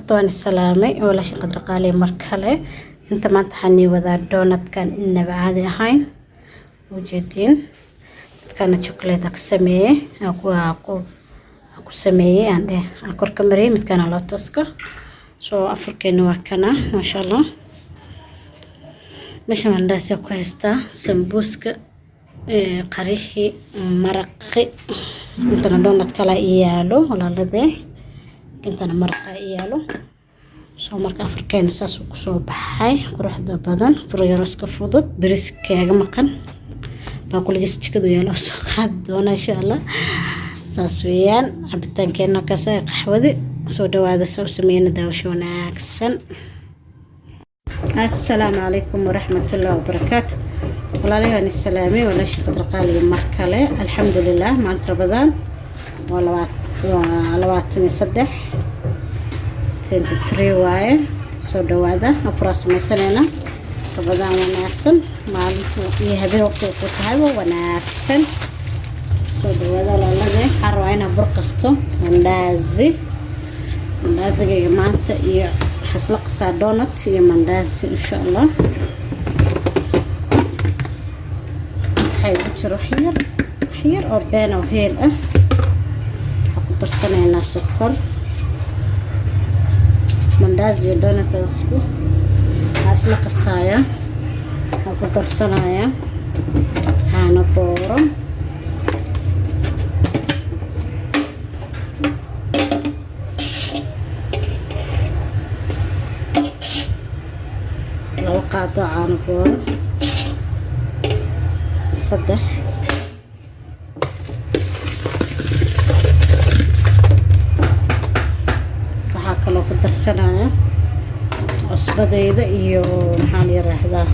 hortaan salaamay wala shaqad raqaalay mar kale inta maanta xanii wada donutkan inaba caadi ahayn ujeedin dadkana chocolate ka sameeyay ku sameeyay aan korka mariyay midkana la toska soo afrikana waa kana ma sha Allah meesha mandaas ku haysta sambuuska qariixi maraqi intana donut kala iyaalo walaalade intana maraqa iyaalo soo marka afrikana saas ku soo baxay quruxda badan furyaroska fudud bariskaaga maqan باقوليس جكدو يلا سقاد دونا إن شاء الله ساسويان عبتان كأنه كسر قحوة سودا وهذا سو سمينا دوشونا أحسن. السلام عليكم ورحمة الله وبركاته. والله عليه السلامي ولا شيء قدر قال لي مركلة الحمد لله ما أنت رمضان ولا واتني صدح سنت تري واي سودا وهذا أفراس مثلنا رمضان وناكسن مع يهبي وقت وقتها وناكسن سودا وهذا لله حروينا برقصته مندازي يا جماعة حسلق سادونت يا مندازي إن شاء الله هاي بتشرو حير أو بينا وهيل حقدر سنة ناس سكر مندازي دونت أسكو حسلق السايا حقدر سنايا هانا بورو لو قاطع عن بورو صدح waxaa kaloo ku darsanaya cusbadayda iyo maxaa la yiraahdaa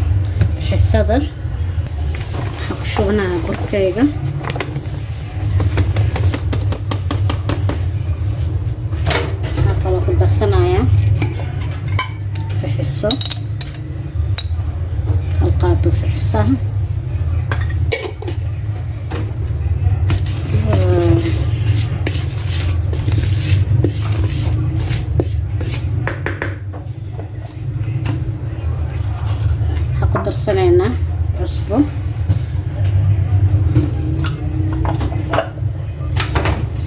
xisada waxaa ku shubnaa burkayga waxaa kaloo ku darsanaya fixiso halqaado fixisaha درسنا عصبه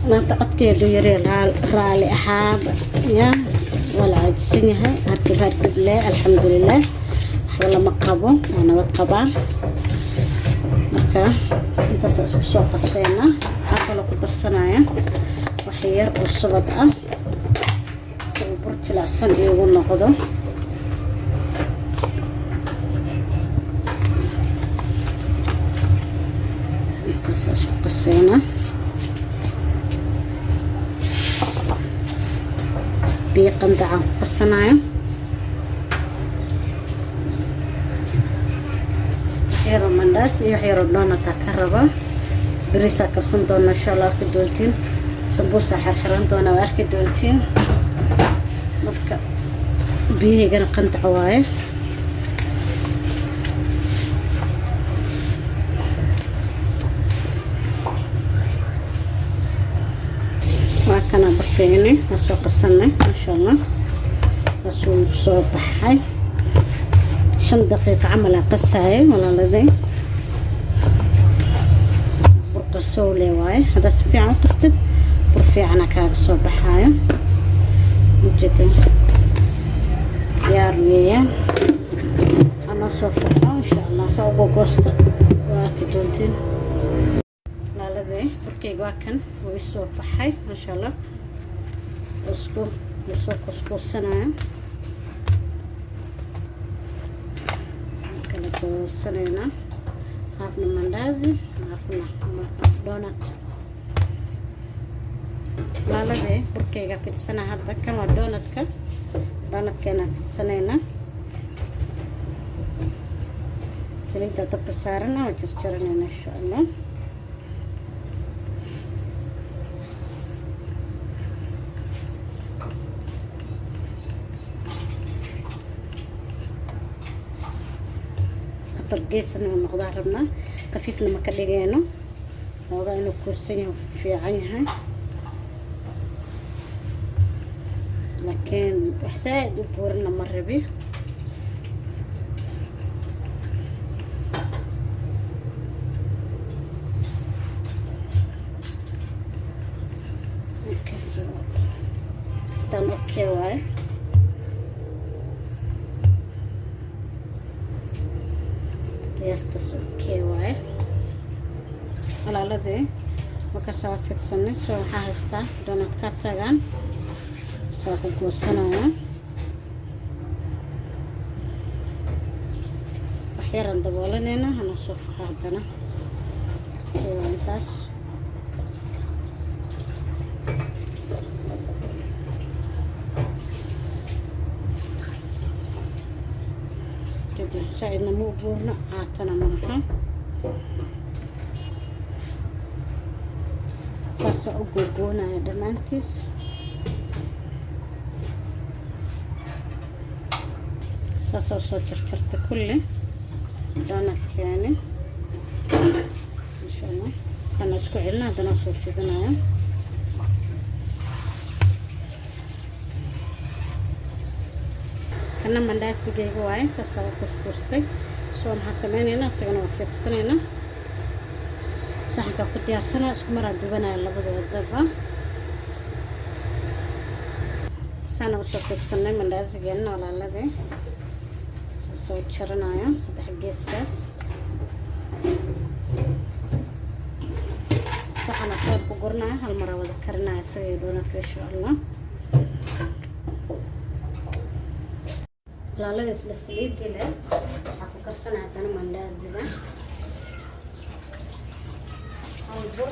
ما تقد كيدو يري رالي أحاب يا ولا عجسينها هركب لا الحمد لله ولا مقربه وانا بتقبع مركا انت سوق السينة حتى لو كنت درسنايا وحير والصبقة سو برج العسل يقول نقضه قصينا بيقندع قصنايا حيرو منداس iyo حيرو دونتا كربا بريسا كرسن doona insha Allah ka doontiin sambuusa xirxiran doona waa arki doontiin marka biyahayga qandac waaye وكنا بقيني وسوق السنة ما شاء الله تسوق صباح هاي 5 دقيقة عملها قصاي ولا لذي برقة سولي واي هذا سفيع قصتد برفيع أنا كاغ صباح هاي جدا يا ريان أنا صفحة إن شاء الله سوق قصت واكدونتين بركي واكن ويسوق فحي ما شاء الله اسكو يسوق سنة كله سنة عرفنا مندازي عرفنا دونات لا لا ده بركي في السنة هذا كم دونات كان في سنة سنيدة تبصرنا وتشترينا إن شاء الله فرقيسنا ونقدر ربنا خفيفنا ما كدغينو وضع إنه كوسين في عينها لكن وحسايد وبورنا مرة بيه. اوكي سو دان اوكي واي يستس اوكي واي على الذي وكسر في السنة سو حاستا دونت كاتجان سو كوسنا أحيانا دبولنا هنا صف هذانا كيوانتاس كده ساعدنا مو بورنا عاتنا معها ساسا أقوقونا يا دمانتيس ساسا وصو ترترت كله دونك يعني إن شاء الله أنا أسكو علنا هذا نصوف في ذنايا كنا من دايت زجاج واي ساسا وكسكستي سو محسمين هنا سجنا وقفت سنينا saxanka ku diyaarsana isku mar aan dubanaya labadooda daba sana u soo fiirsanay mandaasigeena walaalade soo jaranayo saddex geeskaas saxana soo ku gurnaa hal mar wada karinaa isaga doonadka insha Allah walaalade isla saliidii leh waxa ku karsanaa tan mandaasiga البر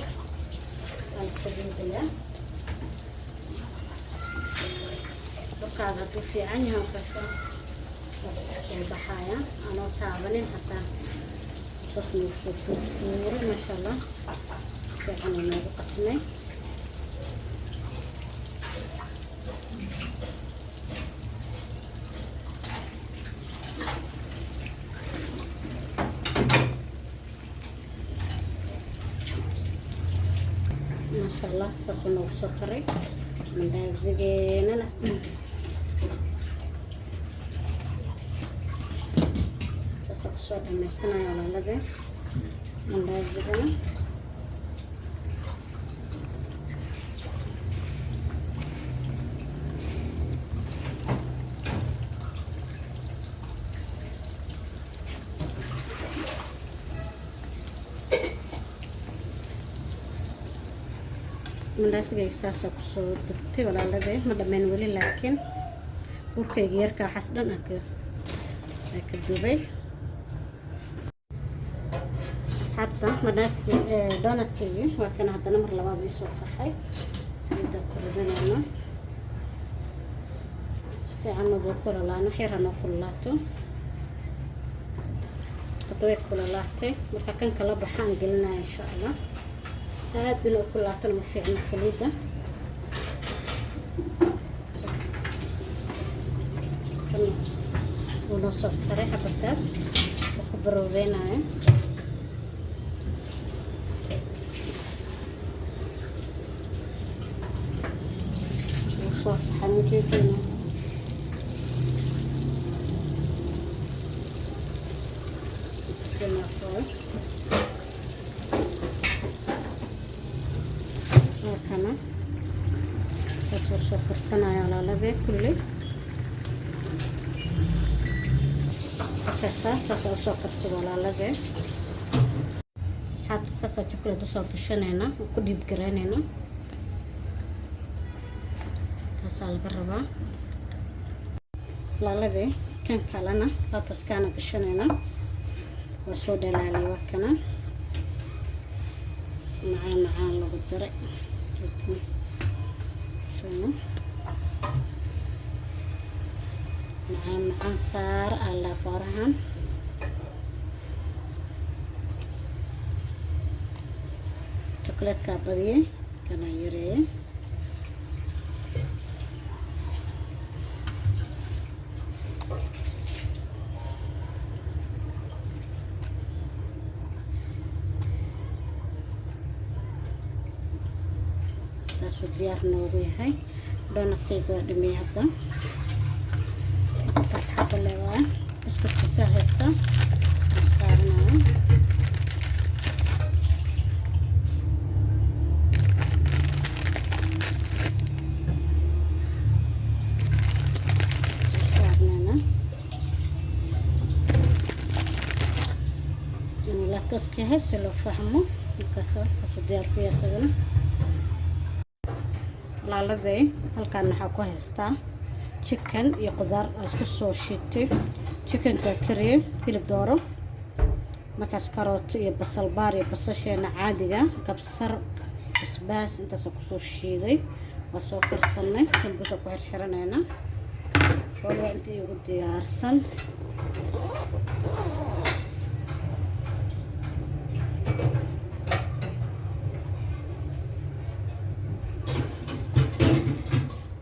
السبيل ده وكذا في عنها وكذا الضحايا أنا تعبانين حتى صوصني فوري ما شاء الله في عنا بقسمي ما شاء الله تصنع سكري من دازجينا لا تصق صوت من السنة ولا لده من دازجينا منداسيga saasa ku soo dubtay walaalade ma dhameyn wali laakiin burkayga yarka xas dhan ka dubay sabta mandaasiga donutkiga waa kana hadana mar labaad ay soo faxay sida kuradana si fiican ma buu kululaano xirano kululaato qadooy kululaatay marka kan kala baxaan gelinaa insha Allah هاد لو كلها ما في عنا سليدة ونصف فريحة بالكاس وكبروا بينا وصف حميكي فينا سنة فوق كنا ساسو سكر سنايا على لبي كله كسا ساسو سكر سو على لبي سحب ساسو شوكولاته سو كشنينا وكدي بكرانينا تسال قربا لا لبي كان كلنا لا تسكانا كشنينا وسو دلالي وكنا معان لو دري شنو معان صار على فرحان شوكولات كابديه كان يري ديار نوغي هاي doonadkayga waa dhammeeyay hadda afartaas xabba le waa buskudkiisa haysta saaranayo toska si loo fahmo markaasoo saasuu diyaar ku yahay isaguna walaaladay halkaan waxaa ku haystaa chicken iyo qudaar aan isku soo shiitay chickenka kariye hilib dooro markaas karooti iyo basal baar iyo basasheena caadiga kabsar basbaas intaasoo kusoo shiiday waa soo karsanay sambuusa ku xirxiranayna fooliya intii ugu diyaarsan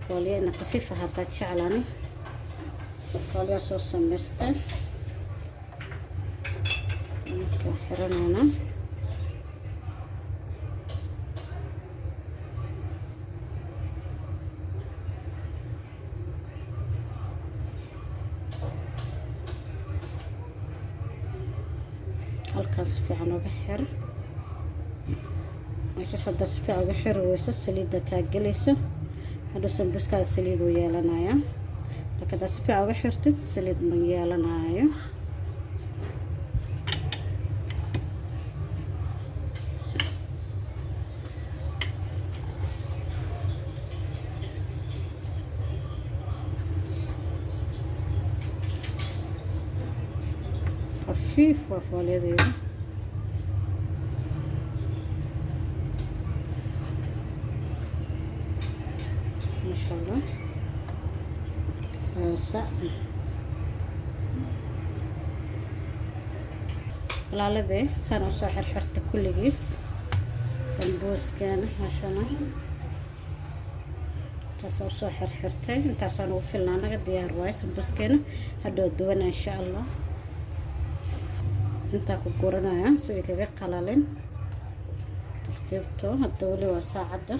فولينا خفيفة هذا تشعلاني فوليا صوص مستر نحرنا هنا halkaas fiican uga xir meesha saddex fiican uga xir weyso saliidda ka galayso haduu sambuuska saliid u yeelanaya marka si fiican uga xirtid saliid ma yeelanayo خفيف وفوليدي ما شاء الله هسه walaalade saan u soo xirxirta kulligiis sambuuskeena maashana taasoo soo xirxirtay intaasaan ugu filnaa naga diyaar waaye sambuuskeena hadhow duwana insha allah intaa ku guranaya si ay kaga qalalin tartiibto hadda wali waa saacadda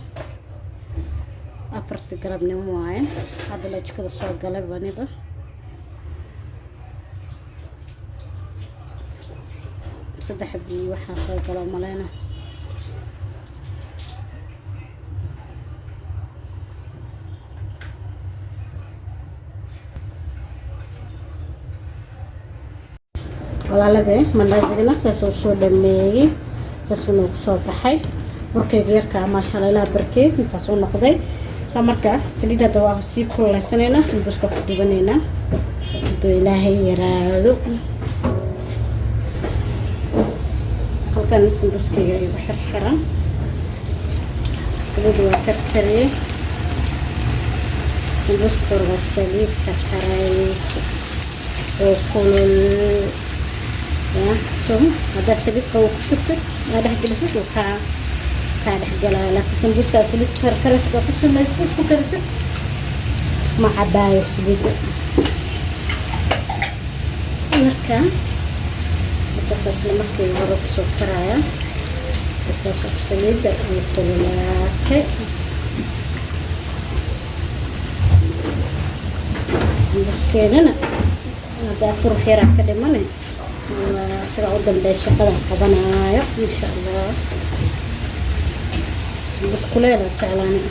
4 galabnimo waaye hadda la jikada soo galay baniba saddex bii waxaa soo galo maleyna walaalade mandaajigana saasoo soo dhameeyay saasoo nagu soo baxay burkayga yarka maasha Allah ilaa barkeys intaas oo noqday soo marka saliidda waa sii kuleysanayna sambuuska ku dubanayna haduu ilaahay yaraado halkan sambuuskayga ay xirxiran saliidda waa karkariyay sambuuska waa saliid karkarayso oo kulul ya soo hada saliid qaw ku shubtay ma dhaxgelisid waxa ka dhaxgalaa laakiin sambuuska saliid karkarayso ku samaysid ku karisid ma cabayo saliid marka markii hore ku soo karaya taasoo saliidda ay kululaatay sambuuskeena هذا فرح يراك دمانه سرعة قدام شقة قبنايا إن شاء الله بس كلها تعلاني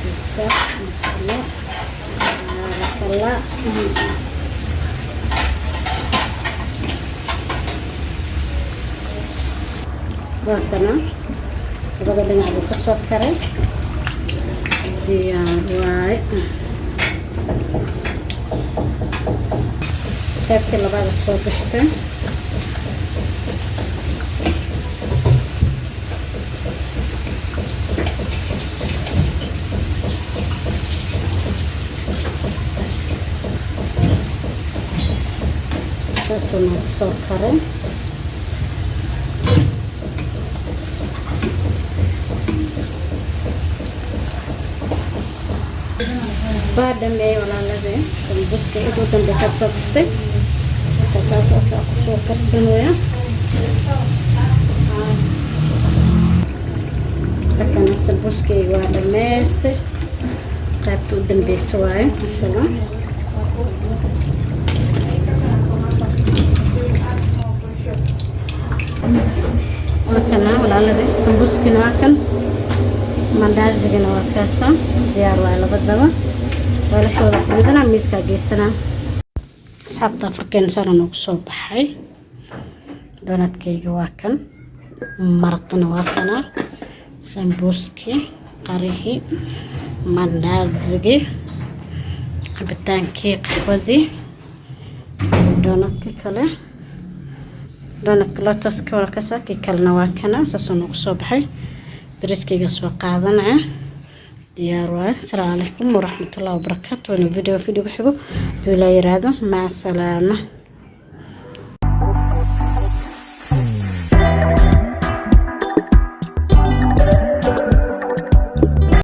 بس إن شاء الله بارك الله باركنا هذا اللي نعمل قصة كريم ديار واي qaybtii labaad soo gashtay saasuna soo karay baadamay walaalade sambuuska intuu dambe ka sabtay saas ku soo karsanaya لكن سمبوسكي وانا ماست قابتو دنبي سواي ما شاء الله. وكنا ولا لدي سمبوسكي ناكن مندازجنا وكاسا ديار ولا بدبا ولا شو راح بدنا ميسكا جيسنا أصحاب فركين صاروا نقصوا بحي دونات كيك واكن مرقنا واكنا سمبوسكي قريحي مندازجي عبتان كيك قحوذي دونات كيكله دونات كلوتس كولا كسا كيكلنا واكنا ساسو نقصوا بحي بريسكي قصوا قاضنا ديار. السلام عليكم ورحمة الله وبركاته. وانا فيديو حبو دولا يرادو مع السلامة.